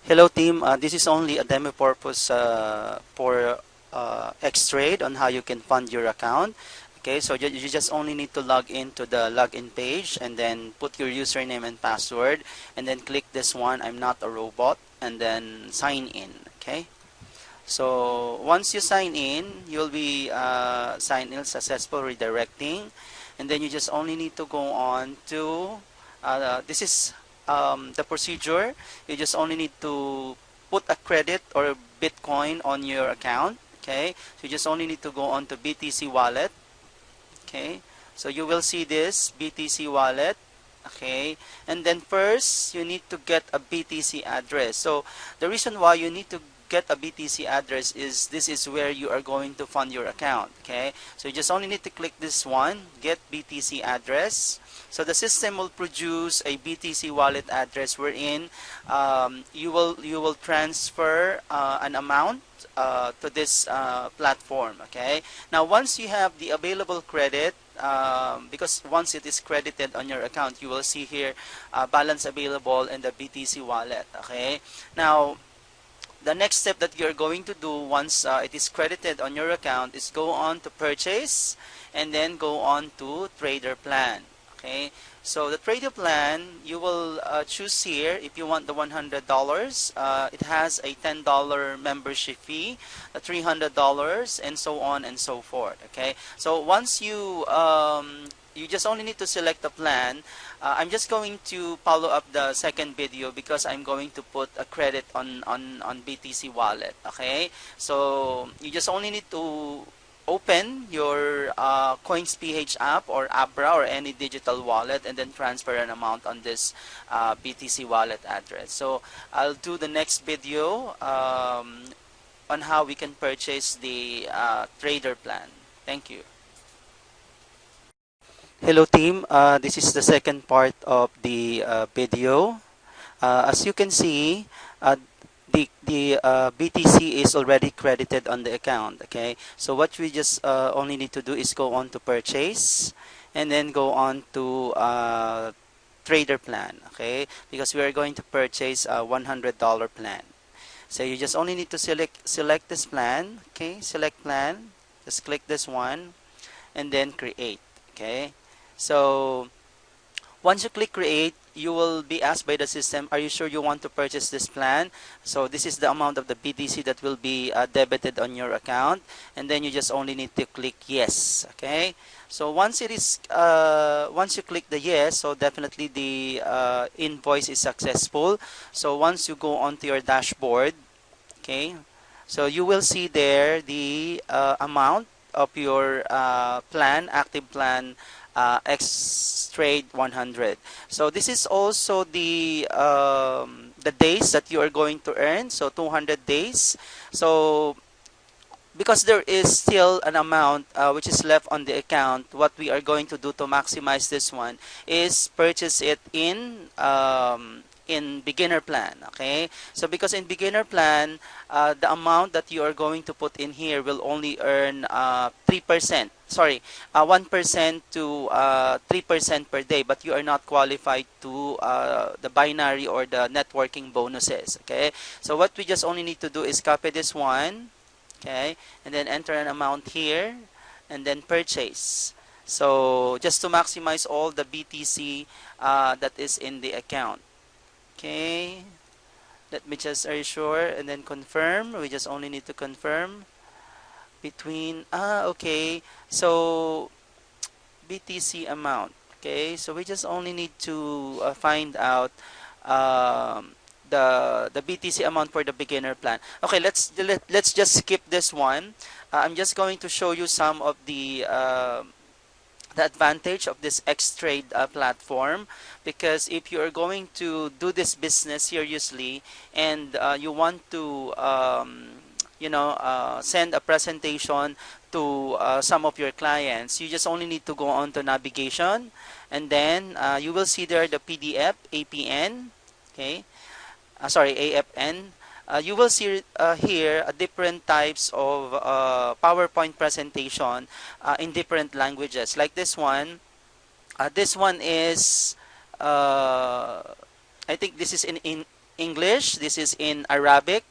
Hello team, this is only a demo purpose for XTrade on how you can fund your account. Okay, so you just only need to log into the login page and then put your username and password and then click this one, I'm not a robot, and then sign in. Okay, so once you sign in, you'll be signed in successful redirecting, and then you just only need to go on to this is the procedure. You just only need to put a credit or Bitcoin on your account. Okay, so you just only need to go on to BTC wallet. Okay, so you will see this BTC wallet. Okay, and then first you need to get a BTC address. So the reason why you need to get a BTC address is this is where you are going to fund your account. Okay, so you just only need to click this one, get BTC address. So the system will produce a BTC wallet address wherein you will transfer an amount to this platform. Okay, now once you have the available credit, because once it is credited on your account, you will see here balance available in the BTC wallet. Okay, now the next step that you're going to do once it is credited on your account is go on to purchase and then go on to trader plan. Okay, so the trader plan, you will choose here if you want the $100. It has a $10 membership fee, a $300, and so on and so forth. Okay, so once you just only need to select the plan. I'm just going to follow up the second video because I'm going to put a credit on BTC wallet. Okay, so you just only need to open your CoinsPH app or Abra or any digital wallet and then transfer an amount on this BTC wallet address. So I'll do the next video on how we can purchase the trader plan. Thank you. Hello team, this is the second part of the video. As you can see, the BTC is already credited on the account. Okay, so what we just only need to do is go on to purchase and then go on to trader plan. Okay, because we are going to purchase a $100 plan. So you just only need to select this plan. Okay, select plan, just click this one and then create. Okay, so once you click create, you will be asked by the system, are you sure you want to purchase this plan? So this is the amount of the BTC that will be debited on your account, and then you just only need to click yes. Okay, so once it is once you click the yes, so definitely the invoice is successful. So once you go onto your dashboard, okay, so you will see there the amount of your plan, active plan, XTrade 100. So this is also the days that you are going to earn. So 200 days. So because there is still an amount which is left on the account, what we are going to do to maximize this one is purchase it in beginner plan. Okay, so because in beginner plan, the amount that you are going to put in here will only earn 3%. Sorry, 1% to 3% per day, but you are not qualified to the binary or the networking bonuses. Okay, so what we just only need to do is copy this one, okay, and then enter an amount here and then purchase. So just to maximize all the BTC that is in the account. Okay, let me just are you sure and then confirm. We just only need to confirm between okay, so BTC amount. Okay, so we just only need to find out the BTC amount for the beginner plan. Okay, let's just skip this one. I'm just going to show you some of the advantage of this XTrade platform, because if you are going to do this business seriously and you want to send a presentation to some of your clients, you just only need to go on to navigation and then you will see there the PDF, APN, okay, sorry, AFN. You will see here different types of PowerPoint presentation in different languages. Like this one is, I think this is in English, this is in Arabic.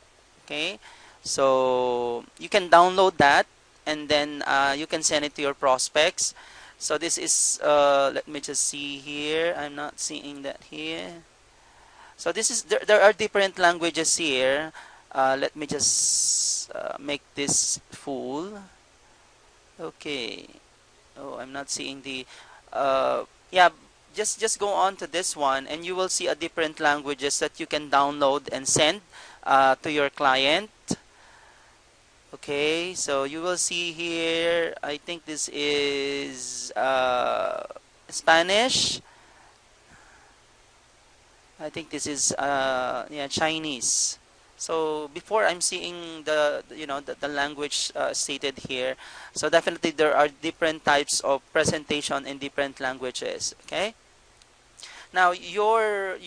Okay, so you can download that, and then you can send it to your prospects. So this is, let me just see here. I'm not seeing that here. So this is, there are different languages here. Let me just make this full. Okay. Oh, I'm not seeing the. Yeah, just go on to this one, and you will see a different languages that you can download and send to your client. Okay, so you will see here. I think this is Spanish. I think this is yeah, Chinese. So before, I'm seeing the, you know, the language stated here. So definitely there are different types of presentation in different languages. Okay. Now your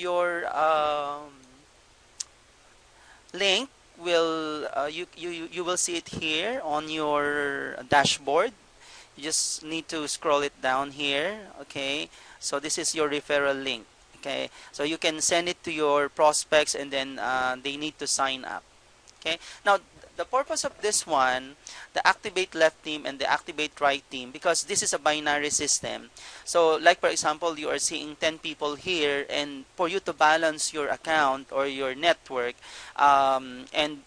link will, you will see it here on your dashboard. You just need to scroll it down here. Okay, so this is your referral link. Okay, so you can send it to your prospects, and then they need to sign up. Okay, now the purpose of this one, the activate left team and the activate right team, because this is a binary system. So like for example, you are seeing 10 people here, and for you to balance your account or your network, and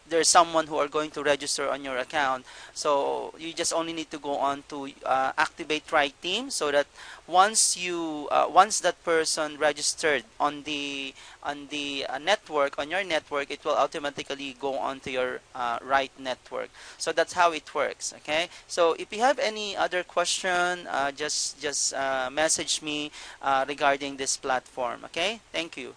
there's someone who are going to register on your account, so you just only need to go on to activate right team, so that once that person registered on the network, on your network, it will automatically go on to your right network. So that's how it works. Okay, so if you have any other question, just message me regarding this platform. Okay, thank you.